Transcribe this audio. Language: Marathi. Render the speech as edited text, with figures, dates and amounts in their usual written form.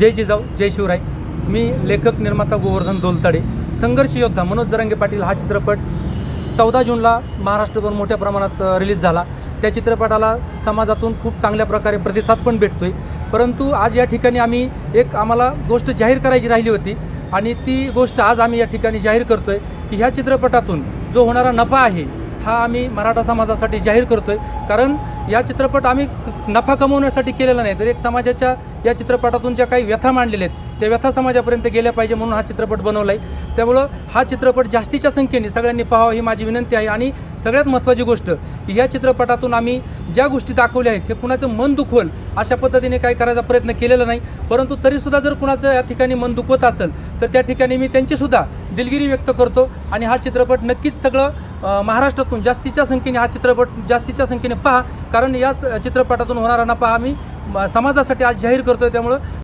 जय जिजाऊ जय शिवराय. मी लेखक निर्माता गोवर्धन दोलताडे. संघर्ष योद्धा मनोज जरांगे पाटील हा चित्रपट 14 जूनला महाराष्ट्रभर मोठ्या प्रमाणात रिलीज झाला. त्या चित्रपटाला समाजातून खूप चांगल्या प्रकारे प्रतिसाद पण भेटतो आहे. परंतु आज या ठिकाणी आम्हाला गोष्ट जाहीर करायची राहिली होती आणि ती गोष्ट आज आम्ही या ठिकाणी जाहीर करतो आहे की ह्या चित्रपटातून जो होणारा नफा आहे हा आम्ही मराठा समाजासाठी जाहीर करतो आहे. कारण या चित्रपट आम्ही नफा कमवण्यासाठी केलेला नाही, तर एक समाजाच्या या चित्रपटातून ज्या काही व्यथा मांडलेल्या आहेत त्या व्यथा समाजापर्यंत गेल्या पाहिजे म्हणून हा चित्रपट बनवला आहे. त्यामुळं हा चित्रपट जास्तीच्या संख्येने सगळ्यांनी पाहावा ही माझी विनंती आहे. आणि सगळ्यात महत्त्वाची गोष्ट की या चित्रपटातून आम्ही ज्या गोष्टी दाखवल्या आहेत हे कुणाचं मन दुखवल अशा पद्धतीने काही करायचा प्रयत्न केलेला नाही. परंतु तरीसुद्धा जर कुणाचं या ठिकाणी मन दुखवत असेल तर त्या ठिकाणी मी त्यांचीसुद्धा दिलगिरी व्यक्त करतो. आणि हा चित्रपट नक्कीच सगळं महाराष्ट्रातून जास्तीच्या संख्येने पहा, कारण या चित्रपटातून होणारा नफा आम्ही समाजासाठी आज जाहीर करतो आहे. त्यामुळं